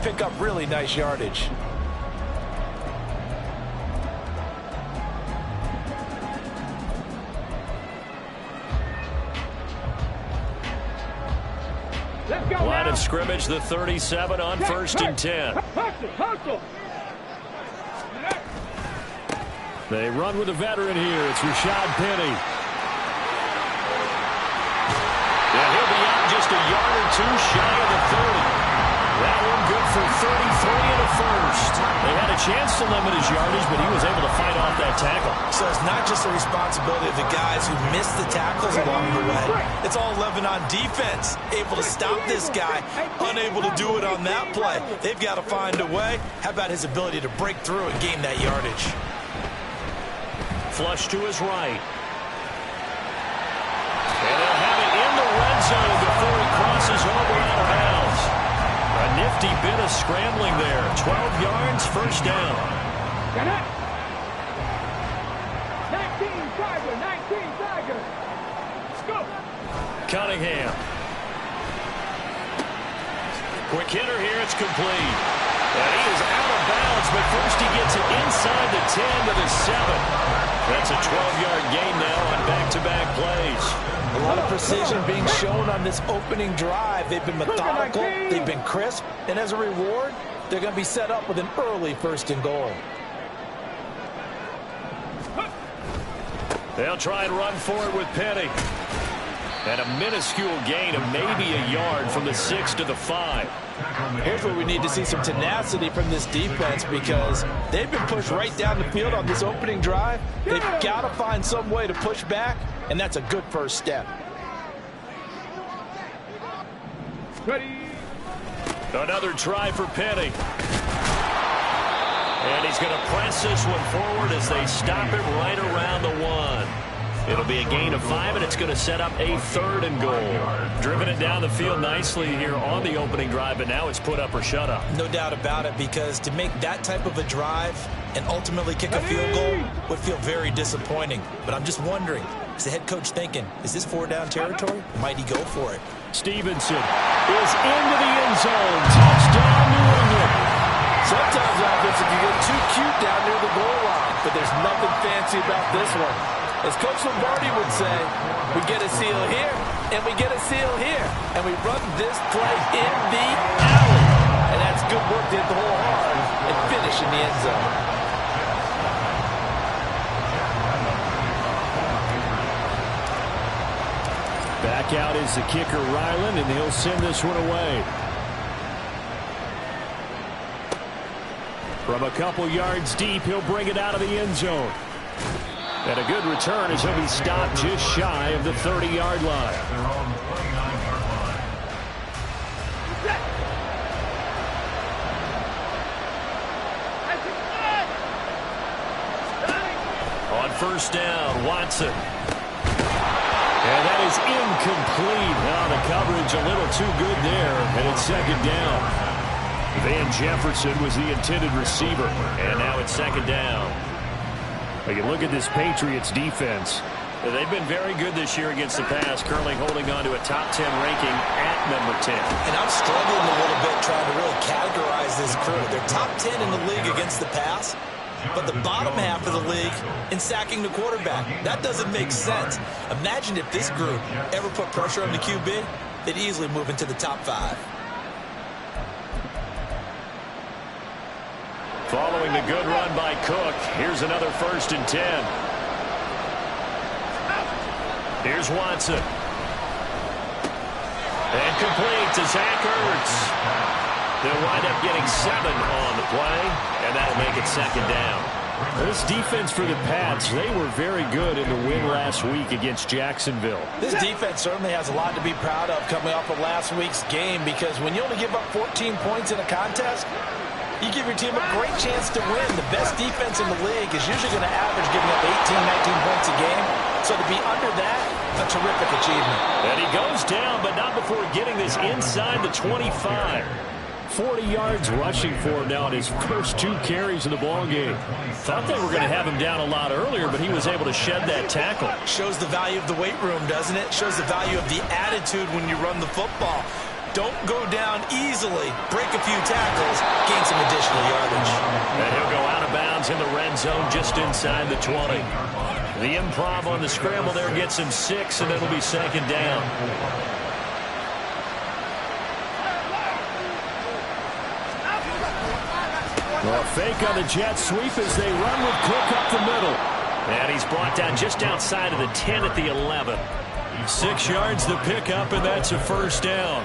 pick up really nice yardage. Line of scrimmage, the 37 on 1st and 10. They run with a veteran here. It's Rashad Penny. Yeah, he'll be out just a yard or two shy of the 30. That one good for 33 and a first. They had a chance to limit his yardage, but he was able to fight off that tackle. So it's not just the responsibility of the guys who missed the tackles along the way. It's all Lebanon defense, able to stop this guy, unable to do it on that play. They've got to find a way. How about his ability to break through and gain that yardage? Flush to his right. And they'll have it in the red zone before he crosses over out of bounds. A nifty bit of scrambling there. 12 yards, first down. 19 Tiger. Let's go. Cunningham. Quick hitter here. It's complete. And he is out of bounds, but first he gets it inside the 10 to the 7. That's a 12-yard gain now on back-to-back plays. A lot of precision being shown on this opening drive. They've been methodical, they've been crisp, and as a reward, they're going to be set up with an early 1st and goal. They'll try and run for it with Penny. And a minuscule gain of maybe a yard from the 6 to the 5. Here's where we need to see some tenacity from this defense because they've been pushed right down the field on this opening drive. They've got to find some way to push back, and that's a good first step. Ready. Another try for Penny. And he's going to press this one forward as they stop it right around the 1. It'll be a gain of 5, and it's going to set up a 3rd and goal. Driven it down the field nicely here on the opening drive, but now it's put up or shut up. No doubt about it, because to make that type of a drive and ultimately kick a field goal would feel very disappointing. But I'm just wondering, is the head coach thinking, is this 4-down territory? Or might he go for it? Stevenson is into the end zone. Touchdown, New England. Sometimes offense can get too cute down near the goal line, but there's nothing fancy about this one. As Coach Lombardi would say, we get a seal here, and we get a seal here, and we run this play in the alley. And that's good work to hit the hole hard and finish in the end zone. Back out is the kicker, Ryland, and he'll send this one away. From a couple yards deep, he'll bring it out of the end zone. And a good return as he'll be stopped just shy of the 30-yard line. On 1st down, Watson. And that is incomplete. Now the coverage a little too good there, and it's 2nd down. Van Jefferson was the intended receiver, and now it's 2nd down. You can look at this Patriots defense. They've been very good this year against the pass, currently holding on to a top 10 ranking at number 10. And I'm struggling a little bit trying to really categorize this crew. They're top 10 in the league against the pass, but the bottom half of the league in sacking the quarterback. That doesn't make sense. Imagine if this group ever put pressure on the QB, they'd easily move into the top 5. Following the good run by Cook, here's another 1st and 10. Here's Watson. And complete to Zach Ertz. They'll wind up getting 7 on the play, and that'll make it 2nd down. This defense for the Pats, they were very good in the win last week against Jacksonville. This defense certainly has a lot to be proud of coming off of last week's game, because when you only give up 14 points in a contest, you give your team a great chance to win. The best defense in the league is usually going to average giving up 18, 19 points a game. So to be under that, a terrific achievement. And he goes down, but not before getting this inside the 25. 40 yards rushing for him now on his first 2 carries in the ballgame. Thought they were going to have him down a lot earlier, but he was able to shed that tackle. Shows the value of the weight room, doesn't it? Shows the value of the attitude when you run the football. Don't go down easily, break a few tackles, additional yardage. And he'll go out of bounds in the red zone just inside the 20. The improv on the scramble there gets him 6, and it'll be second down. Well, fake on the jet sweep as they run with Cook up the middle. And he's brought down just outside of the 10 at the 11. 6 yards the pickup, and that's a first down.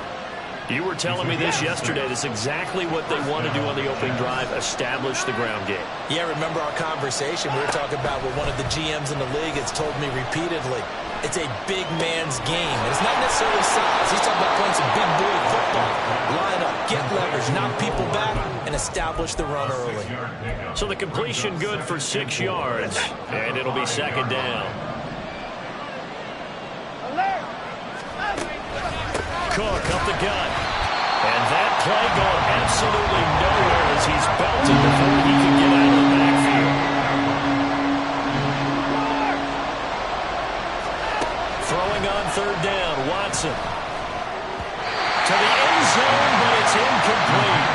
You were telling me this yesterday. This is exactly what they want to do on the opening drive, establish the ground game. Yeah, remember our conversation? We were talking about what one of the GMs in the league has told me repeatedly. It's a big man's game. And it's not necessarily size. He's talking about playing some big boy football. Line up, get leverage, knock people back, and establish the run early. So the completion good for 6 yards, and it'll be second down. Cook up the gut. And that play going absolutely nowhere as he's belted before he can get out of the backfield. Throwing on third down, Watson. To the end zone, but it's incomplete.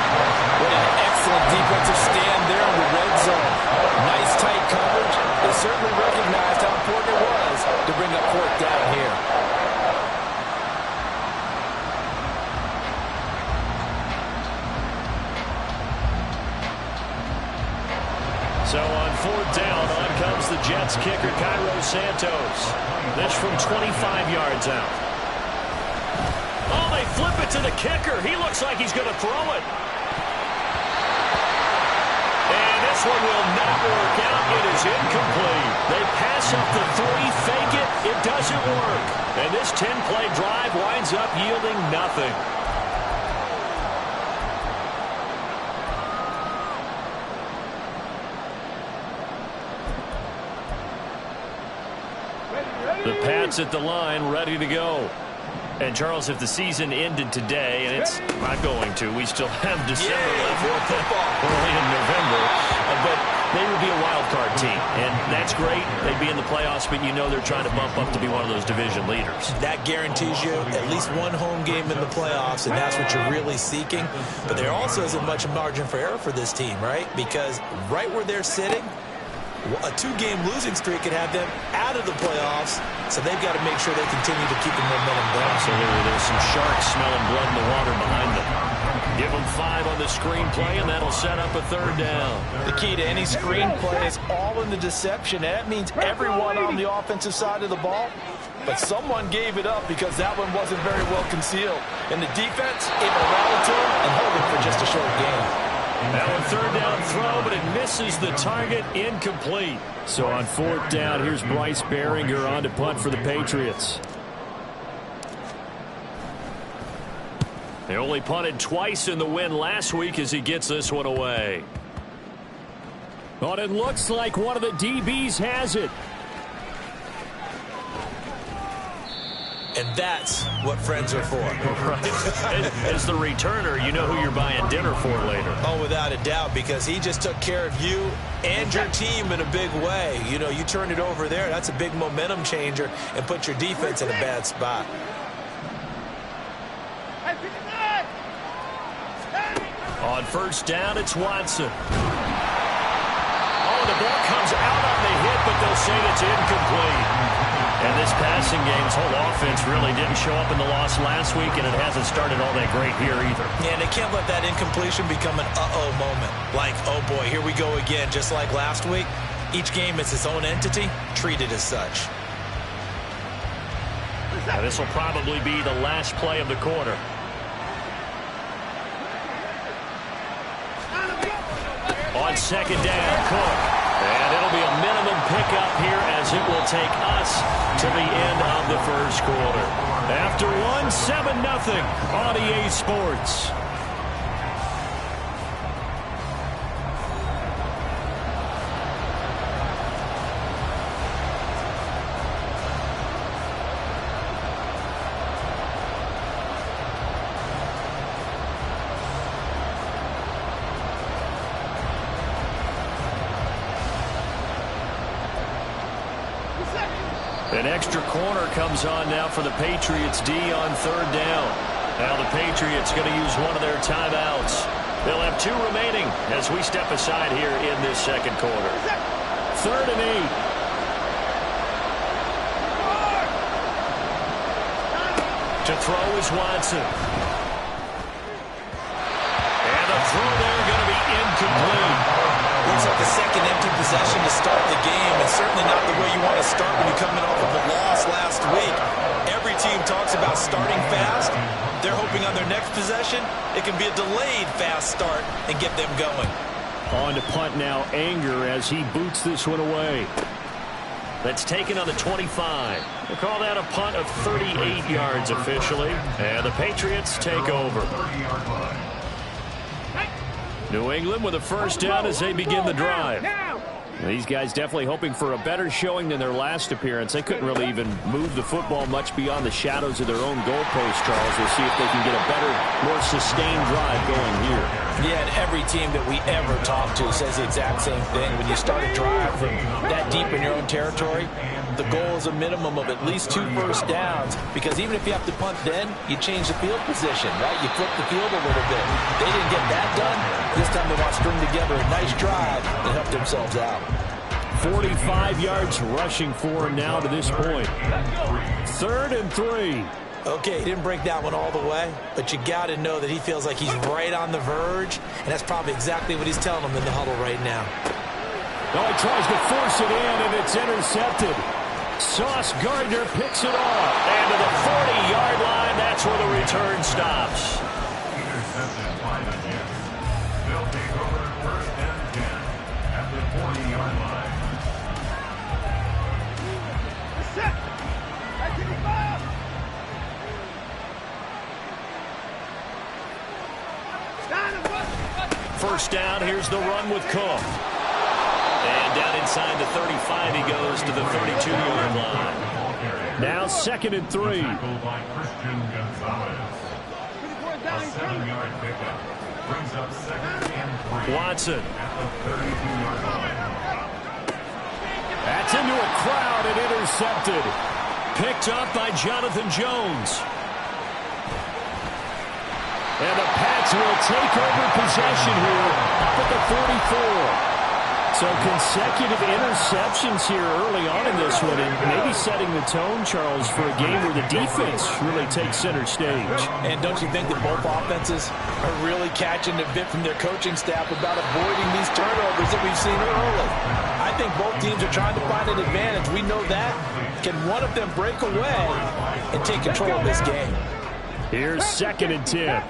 What an excellent defensive stand there in the red zone. Nice tight coverage. They certainly recognized how important it was to bring up fourth down here. So on fourth down, on comes the Jets kicker, Cairo Santos. This from 25 yards out. Oh, they flip it to the kicker. He looks like he's going to throw it. And this one will not work out. It is incomplete. They pass up the 3, fake it. It doesn't work. And this 10-play drive winds up yielding nothing. The Pats at the line, ready to go. And, Charles, if the season ended today, and it's not going to, we still have December left, early in November, but they would be a wild card team, and that's great. They'd be in the playoffs, but you know they're trying to bump up to be one of those division leaders. That guarantees you at least one home game in the playoffs, and that's what you're really seeking. But there also isn't much margin for error for this team, right? Because right where they're sitting, a 2-game losing streak could have them out of the playoffs, so they've got to make sure they continue to keep the momentum going. Absolutely. There's some sharks smelling blood in the water behind them. Give them 5 on the screenplay, and that'll set up a third down. The key to any screenplay is all in the deception. That means everyone on the offensive side of the ball, but someone gave it up because that one wasn't very well concealed. And the defense able to rally to him and hold him for just a short game. Now a third down throw, but it misses the target, incomplete. So on fourth down, here's Bryce Baringer on to punt for the Patriots. They only punted twice in the win last week as he gets this one away. But it looks like one of the DBs has it. And that's what friends are for. Right. As the returner, you know who you're buying dinner for later. Oh, without a doubt, because he just took care of you and your team in a big way. You know, you turned it over there. That's a big momentum changer and put your defense in a bad spot. On first down, it's Watson. Oh, the ball comes out on the hit, but they'll say it's incomplete. And this passing game's whole offense really didn't show up in the loss last week, and it hasn't started all that great here either. Yeah, and they can't let that incompletion become an uh-oh moment. Like, oh boy, here we go again, just like last week. Each game is its own entity, treated as such. Now, this will probably be the last play of the quarter. On second down, Cook. And it'll be a minimum pickup here as it will take us to the end of the first quarter. After 7-0 on EA Sports. An extra corner comes on now for the Patriots D on third down. Now the Patriots going to use one of their timeouts. They'll have 2 remaining as we step aside here in this second quarter. 3rd and 8. To throw is Watson. And the throw there going to be incomplete. Looks like the second empty possession to start the game, and certainly not the way you want to start when you're coming off of a loss last week. Every team talks about starting fast. They're hoping on their next possession, it can be a delayed fast start and get them going. On to punt now, Anger, as he boots this one away. That's taken on the 25. We'll call that a punt of 38 yards officially. And the Patriots take over. New England with a first down as they begin the drive. These guys definitely hoping for a better showing than their last appearance. They couldn't really even move the football much beyond the shadows of their own goalpost, Charles. We'll see if they can get a better, more sustained drive going here. Yeah, and every team that we ever talk to says the exact same thing. When you start a drive from that deep in your own territory, the goal is a minimum of at least 2 first downs, because even if you have to punt then, you change the field position, right? You flip the field a little bit. They didn't get that done. This time they want to string together a nice drive and help themselves out. 45 yards rushing for now to this point. 3rd and 3. Okay, he didn't break that one all the way, but you got to know that he feels like he's right on the verge, and that's probably exactly what he's telling them in the huddle right now. Oh, he tries to force it in, and it's intercepted. Sauce Gardner picks it off. And to the 40-yard line, that's where the return stops. Intercepted by the Jets. They'll take over 1st and 10 at the 40-yard line. Set. 95. First down, here's the run with Cook. And down inside the 35, he goes to the 32-yard line. Now 2nd and 3. Tackled by Christian Gonzalez. A 7-yard pickup brings up 2nd and 3. Watson. At the 32-yard line. That's into a crowd and intercepted. Picked up by Jonathan Jones. And the Pats will take over possession here up at the 44. So consecutive interceptions here early on in this one, and maybe setting the tone, Charles, for a game where the defense really takes center stage. And don't you think that both offenses are really catching a bit from their coaching staff about avoiding these turnovers that we've seen early? I think both teams are trying to find an advantage. We know that. Can one of them break away and take control of this game? Here's 2nd and 10.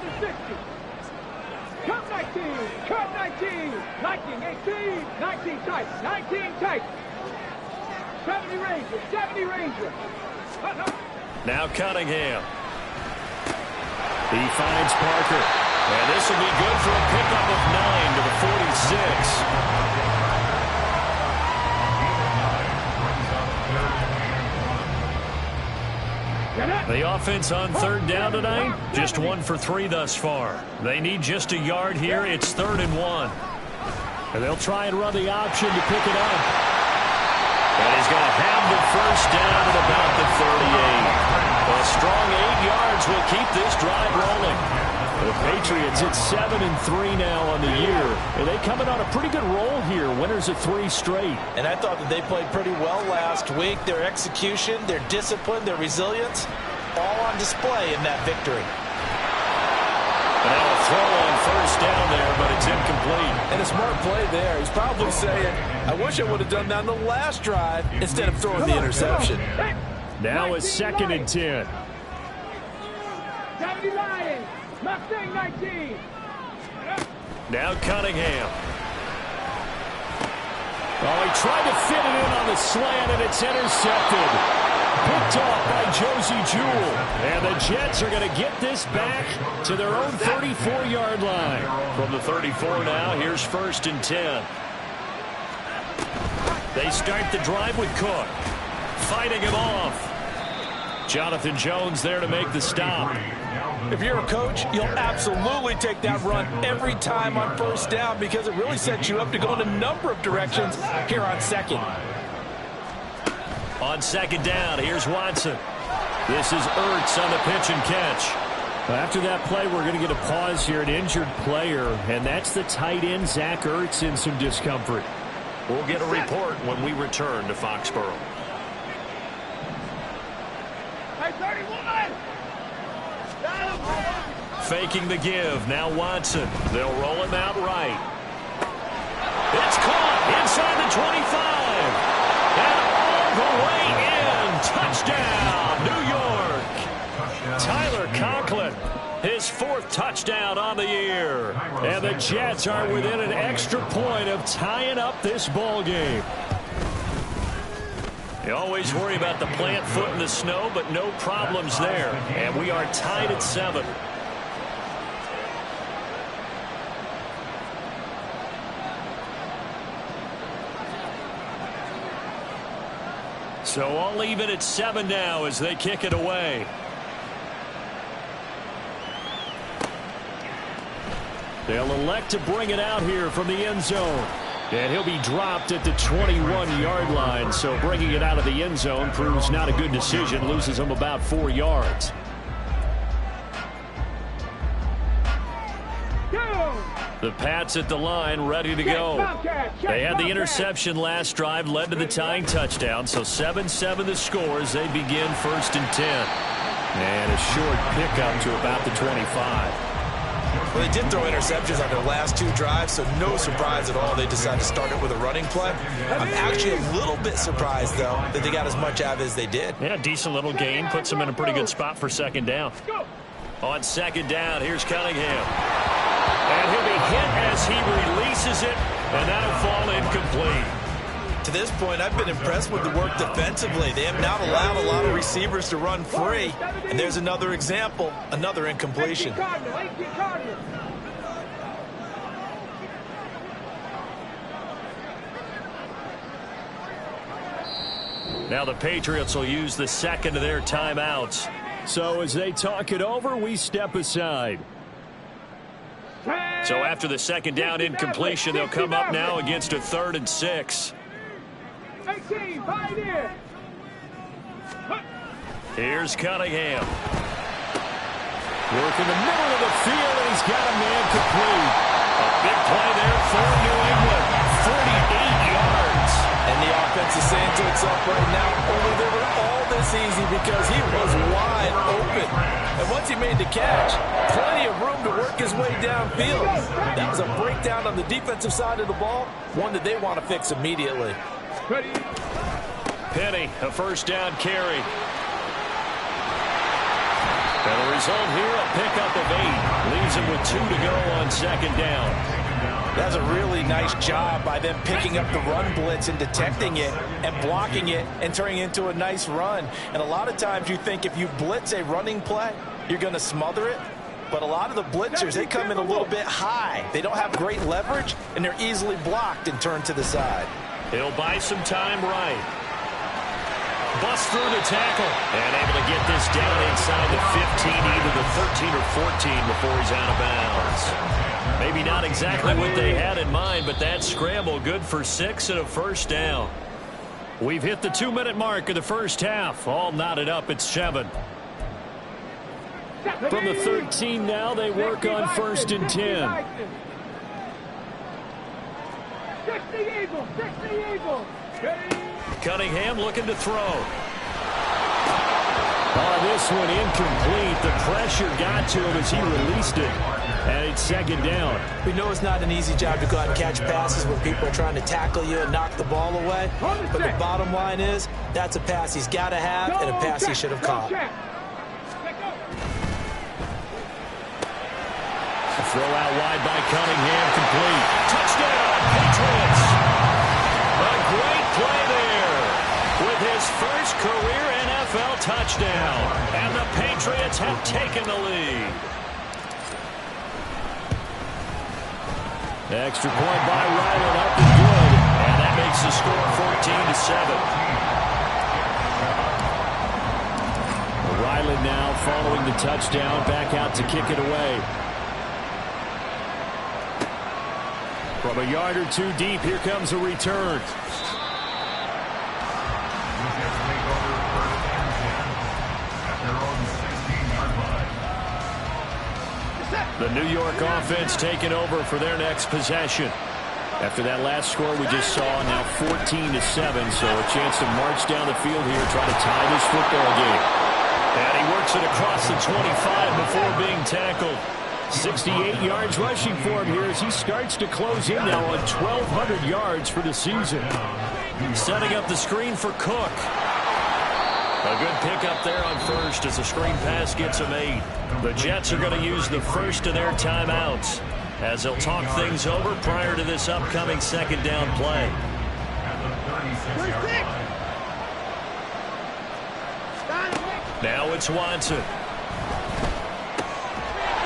Cut 19, cut 19, 19, 18, 19 tight, 19 tight. 70 Rangers, 70 Rangers. Now Cunningham. He finds Parker. And this will be good for a pickup of 9 to the 46. The offense on 3rd down tonight, just 1 for 3 thus far. They need just a yard here. It's 3rd and 1. And they'll try and run the option to pick it up. And he's going to have the first down at about the 38. A strong 8 yards will keep this drive rolling. The Patriots at 7-3 now on the year. And they coming on a pretty good roll here. Winners of 3 straight. And I thought that they played pretty well last week. Their execution, their discipline, their resilience, all on display in that victory. And now a throw on first down there, but it's incomplete. And a smart play there. He's probably saying, I wish I would have done that on the last drive instead of throwing the interception. Now a 2nd and 10. 70 Lions, Mustang 19. Now Cunningham. Oh, he tried to fit it in on the slant, and it's intercepted. Picked off by Josie Jewell. And the Jets are going to get this back to their own 34-yard line. From the 34 now, here's 1st and 10. They start the drive with Cook. Fighting him off. Jonathan Jones there to make the stop. If you're a coach, you'll absolutely take that run every time on first down because it really sets you up to go in a number of directions here on 2nd. On 2nd down, here's Watson. This is Ertz on the pitch and catch. After that play, we're going to get a pause here, an injured player, and that's the tight end, Zach Ertz, in some discomfort. We'll get a report when we return to Foxborough. Hey, 31! Faking the give. Now Watson. They'll roll him out right. It's caught inside the 25. And all the way in. Touchdown, New York. Tyler Conklin, his 4th touchdown on the year. And the Jets are within an extra point of tying up this ball game. You always worry about the plant foot in the snow, but no problems there. And we are tied at 7. So all even at 7 now as they kick it away. They'll elect to bring it out here from the end zone. And he'll be dropped at the 21-yard line. So bringing it out of the end zone proves not a good decision. Loses him about 4 yards. The Pats at the line, ready to go. They had the interception last drive, led to the tying touchdown. So 7-7 the score as they begin 1st and 10. And a short pickup to about the 25. Well, they did throw interceptions on their last 2 drives, so no surprise at all they decided to start it with a running play. I'm actually a little bit surprised, though, that they got as much out of it as they did. Yeah, decent little gain. Puts them in a pretty good spot for 2nd down. On 2nd down, here's Cunningham. And he'll be hit as he releases it, and that'll fall incomplete. To this point, I've been impressed with the work defensively. They have not allowed a lot of receivers to run free. And there's another example, another incompletion. Now the Patriots will use the 2nd of their timeouts. So as they talk it over, we step aside. So after the 2nd down incompletion, they'll come up now against a 3rd and 6. 18, fight in. Here's Cunningham. Work in the middle of the field, and he's got a man complete. A big play there for New England. 48 yards. And the offense is saying to itself right now, only they were all this easy because he was wide open. And once he made the catch, plenty of room to work his way downfield. That was a breakdown on the defensive side of the ball, one that they want to fix immediately. Penny, a 1st down carry. And the result here, a pickup of 8. Leaves him with 2 to go on 2nd down. That's a really nice job by them picking up the run blitz and detecting it and blocking it and turning it into a nice run. And a lot of times you think if you blitz a running play, you're going to smother it. But a lot of the blitzers, they come in a little bit high. They don't have great leverage, and they're easily blocked and turned to the side. He'll buy some time right. Bust through the tackle. And able to get this down inside the 15, either the 13 or 14 before he's out of bounds. Maybe not exactly what they had in mind, but that scramble good for 6 and a 1st down. We've hit the 2-minute mark of the 1st half. All knotted up at 7. From the 13 now, they work on 1st and 10. 60 Eagles, 60 Eagles. Cunningham looking to throw. This one incomplete. The pressure got to him as he released it. And it's 2nd down. We know it's not an easy job to go out and catch passes when people are trying to tackle you and knock the ball away. But the bottom line is, that's a pass he's got to have and a pass he should have caught. Throw out wide by Cunningham, complete. Touchdown, Patriots. A great play there with his first career NFL touchdown. And the Patriots have taken the lead. Extra point by Ryland, up and good. And that makes the score 14-7. Ryland now following the touchdown, back out to kick it away. From a yard or 2 deep, here comes a return. The New York offense taking over for their next possession. After that last score we just saw, now 14-7, so a chance to march down the field here, try to tie this football game. And he works it across the 25 before being tackled. 68 yards rushing for him here as he starts to close in now on 1,200 yards for the season. Setting up the screen for Cook. A good pickup there on first as the screen pass gets him 8. The Jets are going to use the first of their timeouts as they'll talk things over prior to this upcoming second down play. Now it's Watson.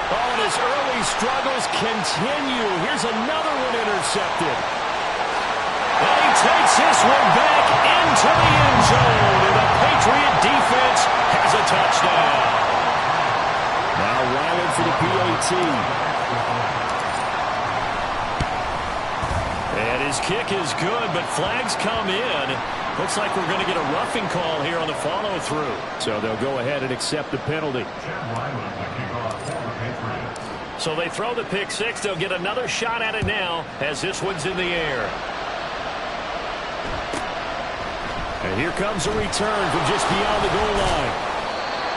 Oh, and his early struggles continue. Here's another one intercepted. And he takes this one back into the end zone. And the Patriot defense has a touchdown. Now Ryland for the PAT. And his kick is good, but flags come in. Looks like we're going to get a roughing call here on the follow-through. So they'll go ahead and accept the penalty. So they throw the pick six. They'll get another shot at it now as this one's in the air. And here comes a return from just beyond the goal line.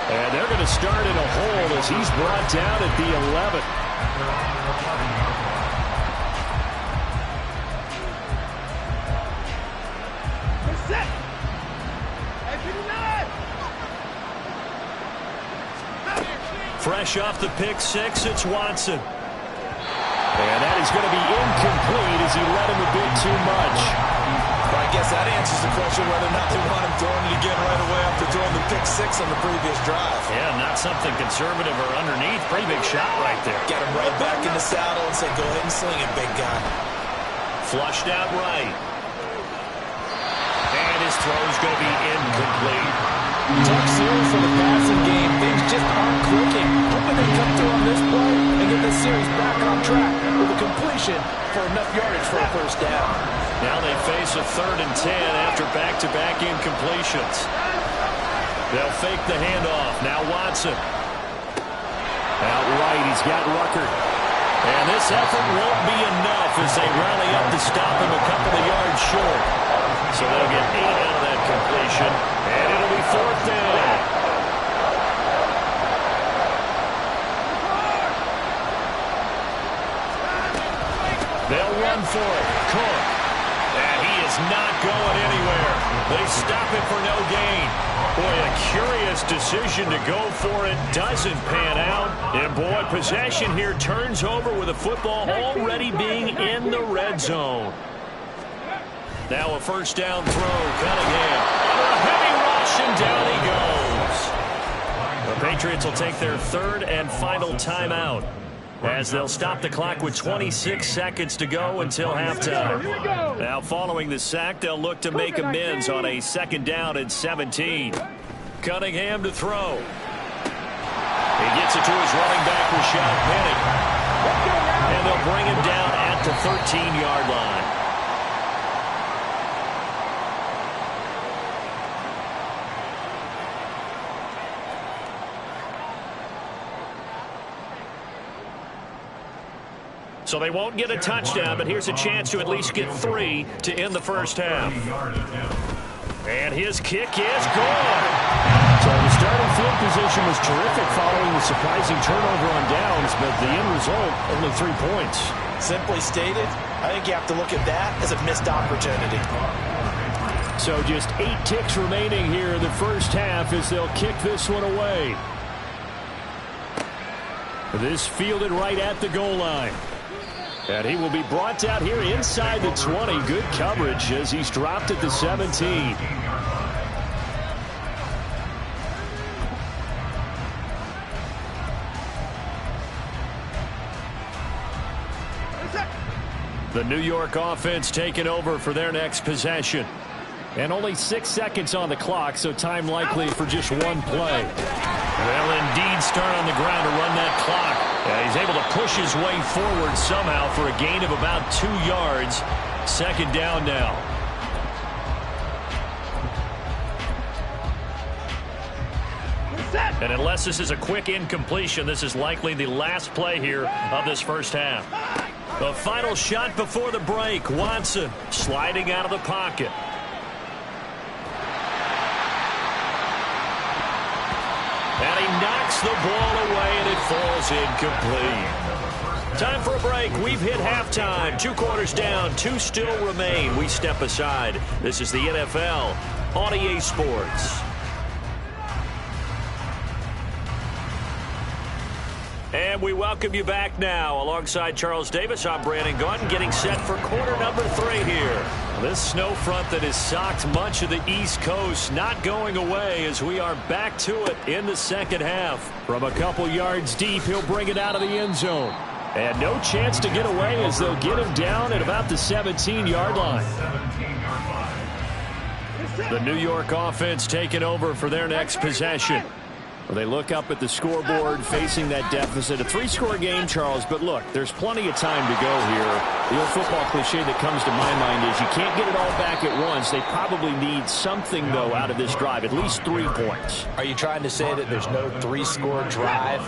And they're going to start in a hole as he's brought down at the 11. Fresh off the pick six, it's Watson. And that is going to be incomplete as he led him a bit too much. Well, I guess that answers the question whether or not they want him throwing it again right away after throwing the pick six on the previous drive. Yeah, not something conservative or underneath. Pretty big shot right there. Get him right back in the saddle and say, go ahead and sling it, big guy. Flushed out right. And his throw's going to be incomplete. Tough series for the passing game. Things just aren't clicking. Hoping they come through on this play and get this series back on track with a completion for enough yardage for a first down. Now they face a 3rd and 10 after back-to-back incompletions. They'll fake the handoff. Now Watson. Out right, he's got Ruckert. And this effort won't be enough as they rally up to stop him a couple of yards short. So they'll get 8 out of that completion. And it'll be 4th down. They'll run for it. Cook. And he is not going anywhere. They stop it for no gain. Boy, a curious decision to go for it. Doesn't pan out. And boy, possession here turns over with the football already being in the red zone. Now a first down throw. Cunningham. Under a heavy rush, and down he goes. The Patriots will take their 3rd and final timeout as they'll stop the clock with 26 seconds to go until halftime. Now following the sack, they'll look to make amends on a 2nd down and 17. Cunningham to throw. He gets it to his running back, Rashad Penny. And they'll bring him down at the 13-yard line. So they won't get a touchdown, but here's a chance to at least get 3 to end the first half. And his kick is good. So the starting field position was terrific following the surprising turnover on downs, but the end result, only 3 points. Simply stated, I think you have to look at that as a missed opportunity. So just 8 ticks remaining here in the first half as they'll kick this one away. This fielded right at the goal line. And he will be brought down here inside the 20. Good coverage as he's dropped at the 17. The New York offense taking over for their next possession. And only 6 seconds on the clock, so time likely for just one play. They'll indeed start on the ground to run that clock. He's able to push his way forward somehow for a gain of about 2 yards. 2nd down now. And unless this is a quick incompletion, this is likely the last play here of this first half. The final shot before the break. Watson sliding out of the pocket. And he knocks the ball away, and it falls incomplete. Time for a break. We've hit halftime. 2 quarters down. 2 still remain. We step aside. This is the NFL on EA Sports. And we welcome you back now. Alongside Charles Davis, I'm Brandon Gaudin, getting set for quarter number 3 here. This snow front that has socked much of the East Coast not going away as we are back to it in the second half. From a couple yards deep, he'll bring it out of the end zone. And no chance to get away as they'll get him down at about the 17-yard line. The New York offense taking over for their next possession. Well, they look up at the scoreboard facing that deficit. A 3-score game, Charles, but look, there's plenty of time to go here. The old football cliche that comes to my mind is you can't get it all back at once. They probably need something, though, out of this drive, at least 3 points. Are you trying to say that there's no 3-score drive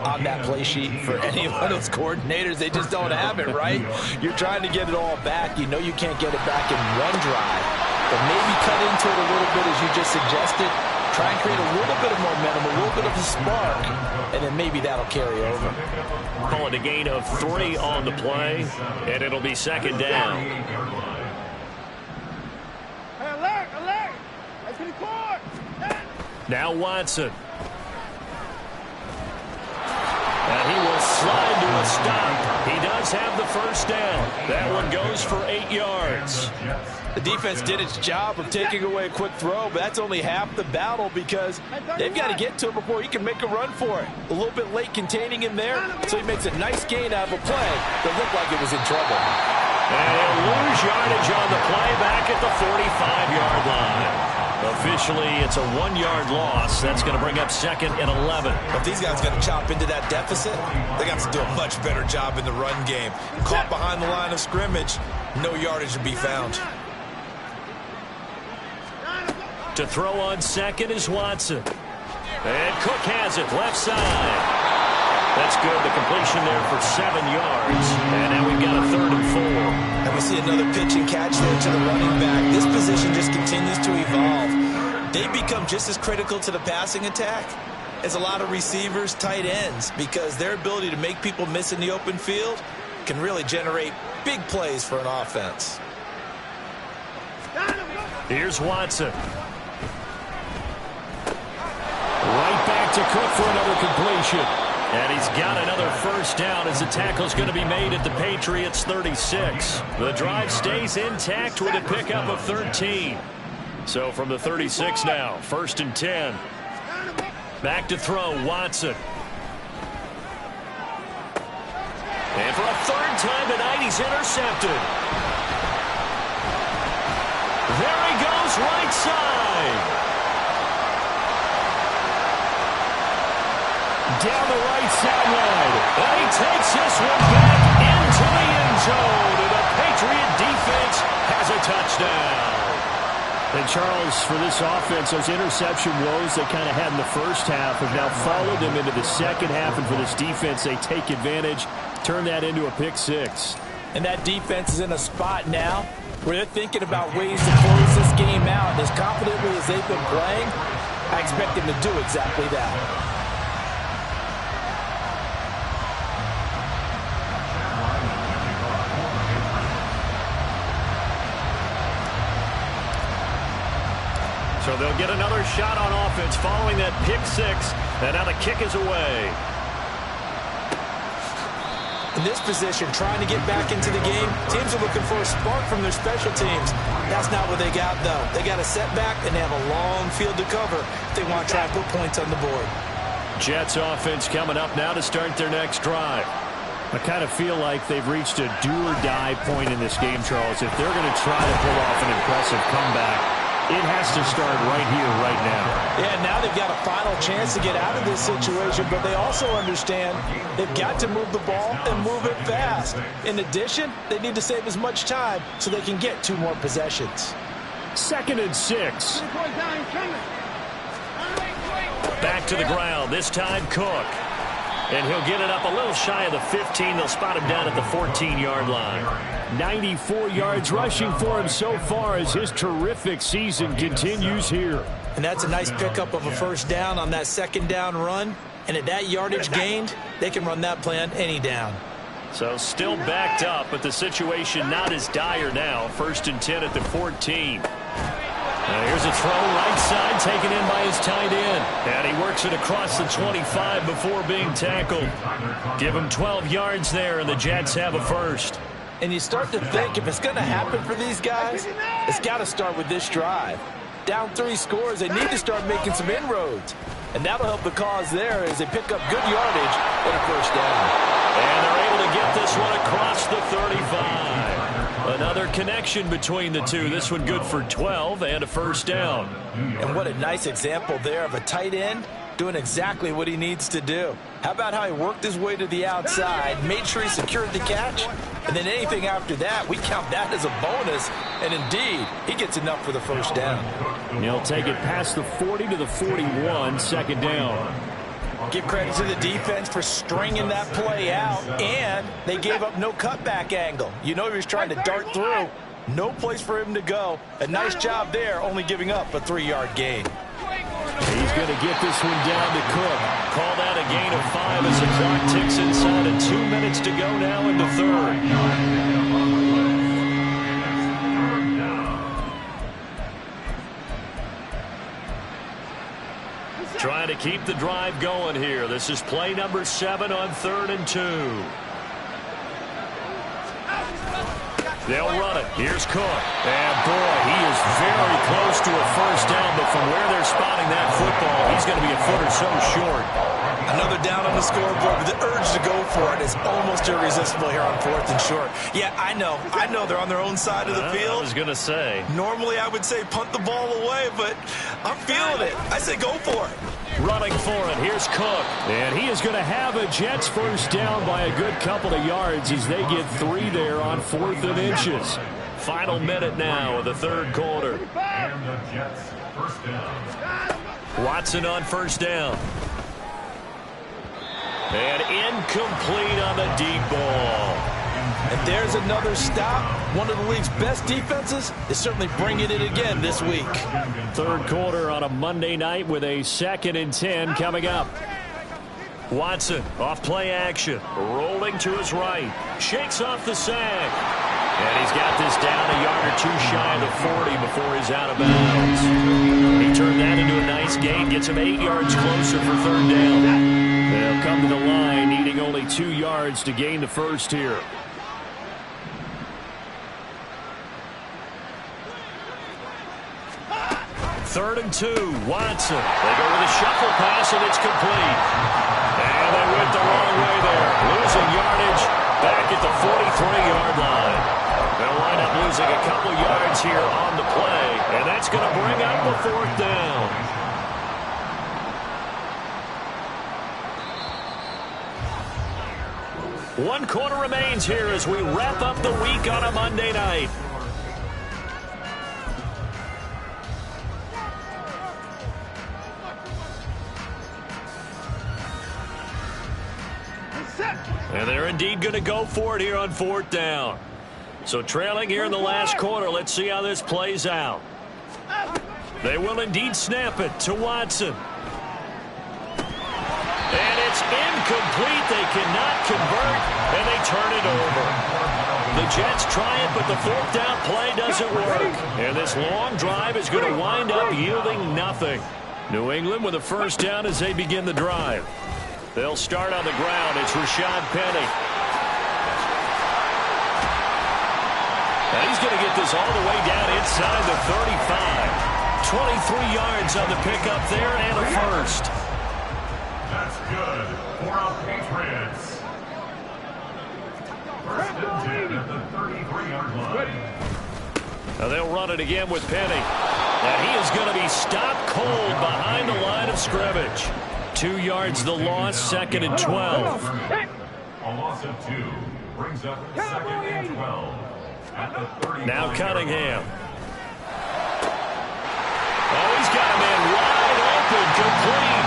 on that play sheet for any one of those coordinators? They just don't have it, right? You're trying to get it all back. You know you can't get it back in one drive, but maybe cut into it a little bit as you just suggested. Try and create a little bit of momentum, a little bit of a spark, and then maybe that'll carry over. Call it a gain of 3 on the play, and it'll be second down. Hey, alert, alert! That's the court! Now Watson. And he will slide to a stop. He does have the first down. That one goes for 8 yards. The defense did its job of taking away a quick throw, but that's only half the battle because they've got to get to him before he can make a run for it. A little bit late containing him there, so he makes a nice gain out of a play that looked like it was in trouble. And he'll lose yardage on the play back at the 45-yard line. Officially, it's a 1-yard loss. That's going to bring up second and 11. If these guys got to chop into that deficit, they got to do a much better job in the run game. Caught behind the line of scrimmage, no yardage to be found. To throw on second is Watson. And Cook has it left side. That's good. The completion there for 7 yards. And now we've got a 3rd and 4. And we see another pitch and catch there to the running back. This position just continues to evolve. They become just as critical to the passing attack as a lot of receivers, tight ends, because their ability to make people miss in the open field can really generate big plays for an offense. Here's Watson. Right back to Cook for another completion. And he's got another first down as the tackle's going to be made at the Patriots' 36. The drive stays intact with a pickup of 13. So from the 36 now, 1st and 10. Back to throw, Watson. And for a 3rd time tonight, he's intercepted. There he goes, right side. Down the right sideline. And he takes this one back into the end zone. And the Patriot defense has a touchdown. And Charles, for this offense, those interception woes they kind of had in the first half have now followed them into the second half. And for this defense, they take advantage, turn that into a pick 6. And that defense is in a spot now where they're thinking about ways to close this game out. And as confidently as they've been playing, I expect them to do exactly that. So they'll get another shot on offense following that pick 6. And now the kick is away. In this position, trying to get back into the game, teams are looking for a spark from their special teams. That's not what they got, though. They got a setback, and they have a long field to cover if they want to try and put points on the board. Jets offense coming up now to start their next drive. I kind of feel like they've reached a do-or-die point in this game, Charles. If they're going to try to pull off an impressive comeback, it has to start right here, right now. Yeah, now they've got a final chance to get out of this situation, but they also understand they've got to move the ball and move it fast. In addition, they need to save as much time so they can get 2 more possessions. 2nd and 6. Back to the ground, this time Cook. And he'll get it up a little shy of the 15. They'll spot him down at the 14-yard line. 94 yards rushing for him so far as his terrific season continues here. And that's a nice pickup of a first down on that second down run. And at that yardage gained, they can run that play on any down. So still backed up, but the situation not as dire now. 1st and 10 at the 14. Now here's a throw right side taken in by his tight end. And he works it across the 25 before being tackled. Give him 12 yards there, and the Jets have a first. And you start to think if it's going to happen for these guys, it's got to start with this drive. Down 3 scores, they need to start making some inroads. And that'll help the cause there as they pick up good yardage and a first down. And they're able to get this one across the 35. Another connection between the two. This one good for 12 and a first down. And what a nice example there of a tight end doing exactly what he needs to do. How about how he worked his way to the outside, made sure he secured the catch, and then anything after that, we count that as a bonus. And indeed, he gets enough for the first down. And he'll take it past the 40 to the 41, second down. Give credit to the defense for stringing that play out, and they gave up no cutback angle. You know he was trying to dart through. No place for him to go. A nice job there, only giving up a 3-yard gain. He's going to get this one down to Cook. Call that a gain of 5 as the clock ticks inside of 2 minutes to go now in the third. Trying to keep the drive going here. This is play number 7 on 3rd and 2. They'll run it. Here's Cook. And, boy, he is very close to a first down, but from where they're spotting that football, he's going to be a foot or so short. Another down on the scoreboard, but the urge to go for it is almost irresistible here on 4th and short. Yeah, I know they're on their own side of the field. I was going to say. Normally I would say punt the ball away, but I'm feeling it. I say go for it. Running for it. Here's Cook. And he is going to have a Jets first down by a good couple of yards as they get 3 there on 4th and inches. Final minute now of the third quarter. And the Jets first down. Watson on first down. And incomplete on the deep ball. And there's another stop. One of the league's best defenses is certainly bringing it again this week. Third quarter on a Monday night with a 2nd and 10 coming up. Watson off play action. Rolling to his right. Shakes off the sack. And he's got this down a yard or 2 shy of the 40 before he's out of bounds. He turned that into a nice gain. Gets him 8 yards closer for 3rd down. They'll come to the line, needing only 2 yards to gain the first here. Third and 2, Watson. They go with a shuffle pass, and it's complete. And they went the wrong way there. Losing yardage back at the 43-yard line. They'll wind up losing a couple yards here on the play, and that's going to bring up the 4th down. One quarter remains here as we wrap up the week on a Monday night. And they're indeed going to go for it here on 4th down. So trailing here in the last quarter, let's see how this plays out. They will indeed snap it to Watson. And it's incomplete. They cannot convert, and they turn it over. The Jets try it, but the 4th down play doesn't work. And this long drive is going to wind up yielding nothing. New England with a first down as they begin the drive. They'll start on the ground. It's Rashad Penny. And he's going to get this all the way down inside the 35. 23 yards on the pickup there and a first. That's good for our Patriots. First and 10 at the 33-yard line. Now they'll run it again with Penny. And he is going to be stopped cold behind the line of scrimmage. 2 yards the loss, 2nd and 12. A loss of 2 brings up 2nd and 12 at the 30. Now Cunningham. Oh, he's got a man wide open, complete.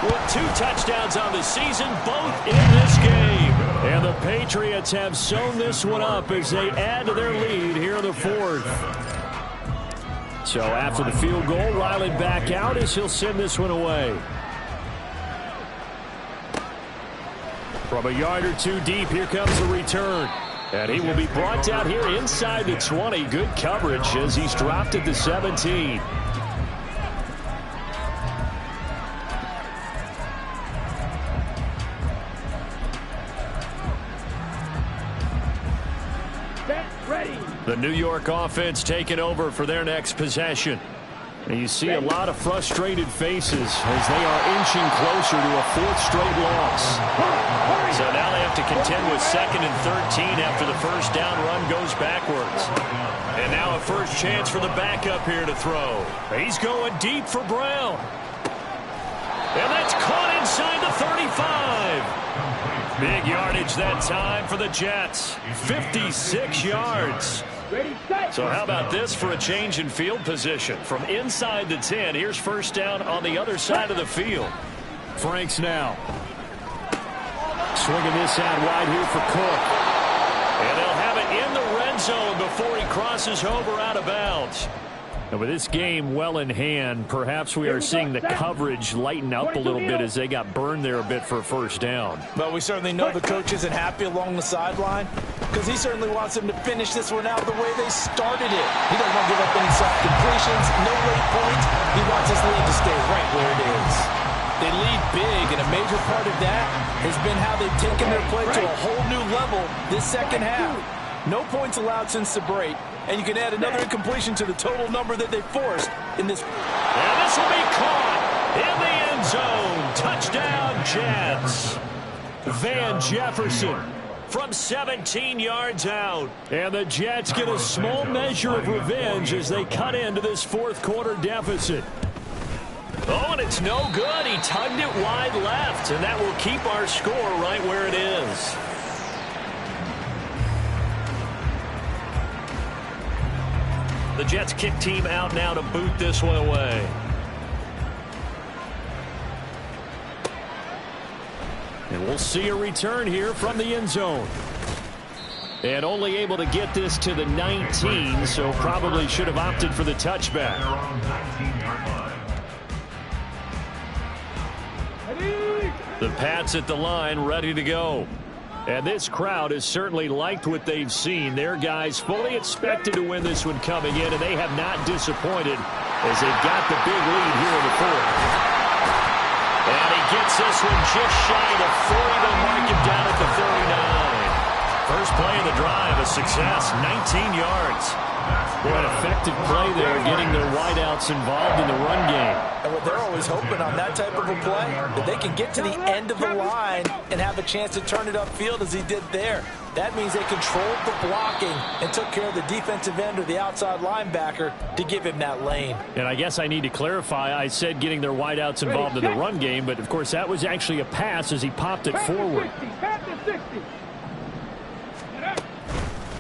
with 2 touchdowns on the season, both in this game. And the Patriots have sewn this one up as they add to their lead here in the 4th. So after the field goal, Ryland back out as he'll send this one away. From a yard or 2 deep, here comes the return. And he will be brought down here inside the 20. Good coverage as he's dropped at the 17. The New York offense taking over for their next possession. And you see a lot of frustrated faces as they are inching closer to a 4th straight loss. So now they have to contend with 2nd and 13 after the first down run goes backwards. And now a first chance for the backup here to throw. He's going deep for Brown. And that's caught inside the 35. Big yardage that time for the Jets. 56 yards. So how about this for a change in field position? From inside the 10, here's first down on the other side of the field. Franks now. Swinging this out wide here for Cook. And they'll have it in the red zone before he crosses over out of bounds. And with this game well in hand, perhaps we are seeing the coverage lighten up a little bit as they got burned there a bit for a first down. But we certainly know the coach isn't happy along the sideline because he certainly wants them to finish this one out the way they started it. He doesn't want to give up any soft completions, no late points. He wants his lead to stay right where it is. They lead big, and a major part of that has been how they've taken their play to a whole new level this second half. No points allowed since the break. And you can add another incompletion to the total number that they forced in this. And this will be caught in the end zone. Touchdown, Jets. Van Jefferson from 17 yards out. And the Jets get a small measure of revenge as they cut into this 4th quarter deficit. Oh, and it's no good. He tugged it wide left, and that will keep our score right where it is. The Jets kick team out now to boot this one away. And we'll see a return here from the end zone. And only able to get this to the 19, so probably should have opted for the touchback. The Pats at the line ready to go. And this crowd has certainly liked what they've seen. Their guys fully expected to win this one coming in, and they have not disappointed as they've got the big lead here in the 4th. And he gets this one just shy of 40. They'll mark him down at the 39. First play of the drive, a success, 19 yards. Boy, an effective play there, getting their wideouts involved in the run game. And what they're always hoping on that type of a play, that they can get to the end of the line and have a chance to turn it upfield as he did there. That means they controlled the blocking and took care of the defensive end or the outside linebacker to give him that lane. And I guess I need to clarify, I said getting their wideouts involved in the run game, but of course that was actually a pass as he popped it forward.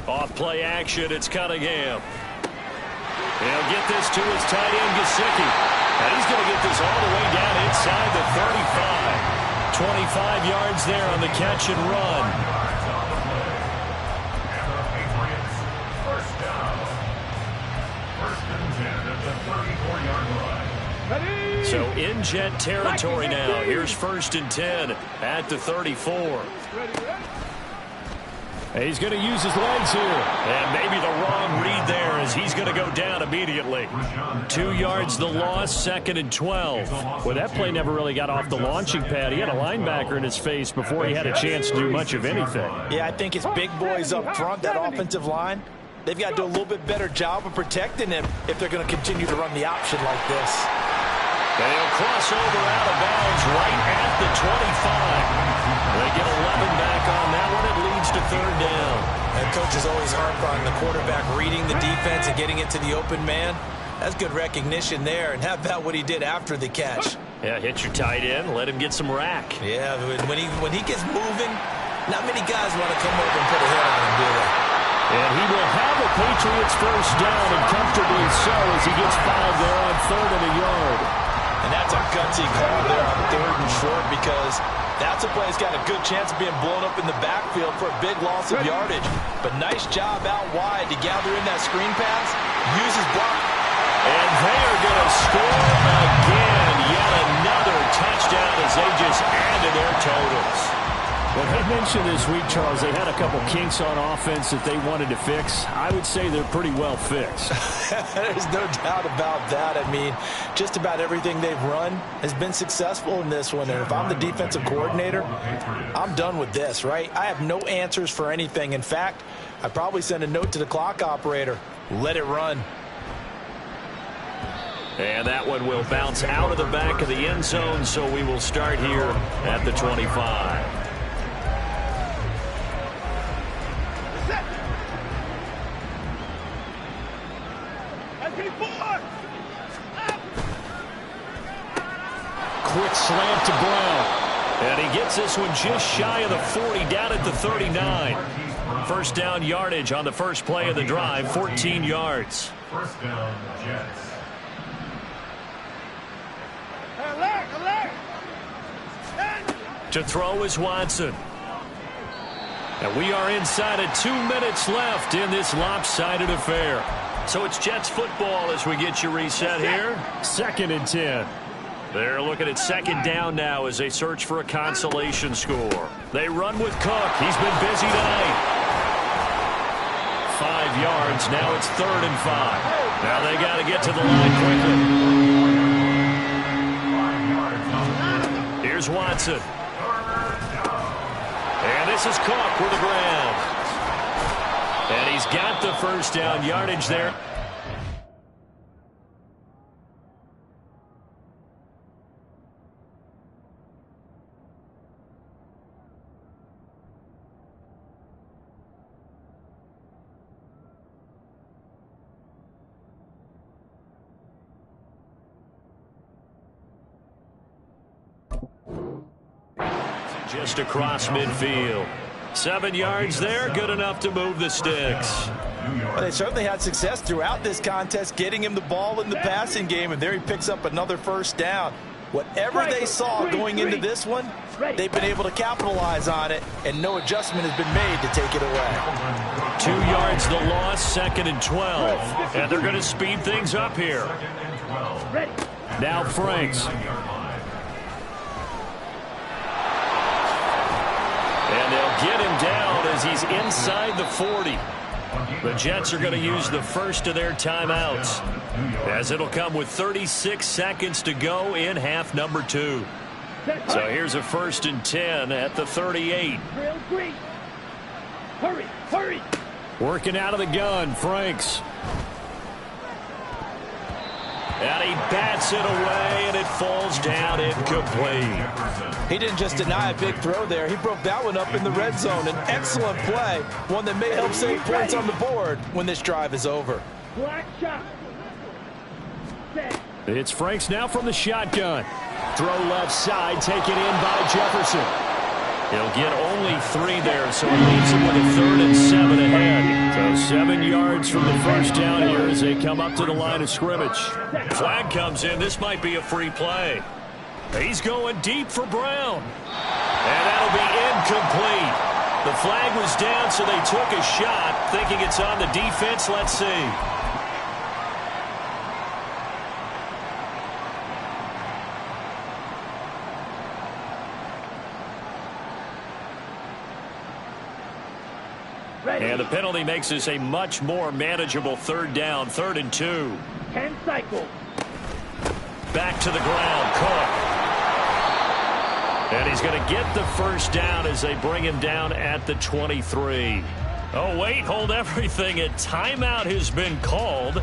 Off play action, it's Cunningham. He'll get this to his tight end, Gesicki. And he's going to get this all the way down inside the 35. 25 yards there on the catch and run. So in Jet territory now. Here's 1st and 10 at the 34. He's going to use his legs here. And maybe the wrong read there as he's going to go down immediately. 2 yards the loss, 2nd and 12. Well, that play never really got off the launching pad. He had a linebacker in his face before he had a chance to do much of anything. Yeah, I think his big boys up front, that offensive line, they've got to do a little bit better job of protecting him if they're going to continue to run the option like this. And he'll cross over out of bounds right at the 25. They get 11 back on that one. It leads to 3rd down. And coaches always harp on the quarterback reading the defense and getting it to the open man. That's good recognition there. And how about what he did after the catch? Yeah, hit your tight end, let him get some rack. Yeah, when he gets moving, not many guys want to come over and put a hit on him, do they? And he will have a Patriots first down, and comfortably so as he gets fouled there on 3rd and a yard. And that's a gutsy call there on 3rd and because that's a play that's got a good chance of being blown up in the backfield for a big loss of yardage. But nice job out wide to gather in that screen pass, use his block. And they are going to score again. Yet another touchdown as they just added their totals. Well, they mentioned this week, Charles, they had a couple kinks on offense that they wanted to fix. I would say they're pretty well fixed. There's no doubt about that. I mean, just about everything they've run has been successful in this one. And if I'm the defensive coordinator, I'm done with this, right? I have no answers for anything. In fact, I'd probably send a note to the clock operator. Let it run. And that one will bounce out of the back of the end zone, so we will start here at the 25. Quick slant to Brown. And he gets this one just shy of the 40, down at the 39. First down yardage on the first play of the drive, 14 yards. First down, Jets. To throw is Watson. And we are inside of 2 minutes left in this lopsided affair. So it's Jets football as we get you reset here. 2nd and 10. They're looking at second down now as they search for a consolation score. They run with Cook. He's been busy tonight. 5 yards. Now it's 3rd and 5. Now they got to get to the line quickly. Here's Watson. And this is Cook with the ground. And he's got the first down yardage there. Just across midfield. 7 yards there, good enough to move the sticks. Well, they certainly had success throughout this contest, getting him the ball in the passing game, and there he picks up another first down. Whatever they saw going into this one, they've been able to capitalize on it, and no adjustment has been made to take it away. 2 yards the loss, 2nd and 12. And they're going to speed things up here. Now Franks. And they'll get him down as he's inside the 40. The Jets are going to use the first of their timeouts, as it'll come with 36 seconds to go in half number 2. So here's a 1st and 10 at the 38. Hurry. Working out of the gun, Franks. And he bats it away, and it falls down incomplete. He didn't just deny a big throw there. He broke that one up in the red zone. An excellent play, one that may help save points on the board when this drive is over. Black shot. It's Franks now from the shotgun. Throw left side, taken in by Jefferson. He'll get only 3 there, so it leaves him with a 3rd and 7 ahead. So 7 yards from the first down here as they come up to the line of scrimmage. Flag comes in. This might be a free play. He's going deep for Brown. And that'll be incomplete. The flag was down, so they took a shot, thinking it's on the defense. Let's see. And the penalty makes this a much more manageable 3rd down, 3rd and 2. 10 cycles. Back to the ground, Cook. And he's going to get the first down as they bring him down at the 23. Oh, wait, hold everything. A timeout has been called.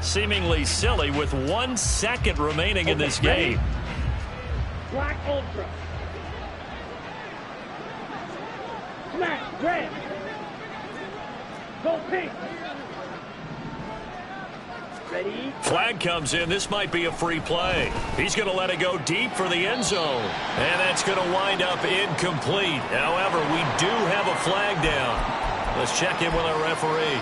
Seemingly silly with 1 second remaining in this game. Black Ultra. Smash, red. Go pink. Ready? Flag comes in. This might be a free play. He's going to let it go deep for the end zone. And that's going to wind up incomplete. However, we do have a flag down. Let's check in with our referee.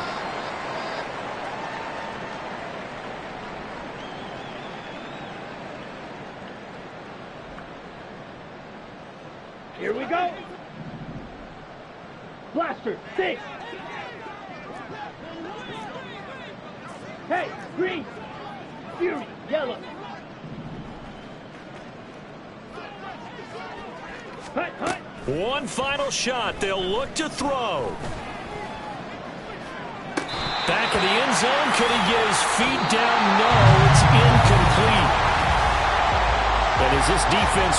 Here we go. Blaster, 6. Hey, green. Fury, yellow. Hut, hut. One final shot. They'll look to throw. Back of the end zone. Could he get his feet down? No, it's incomplete. And as this defense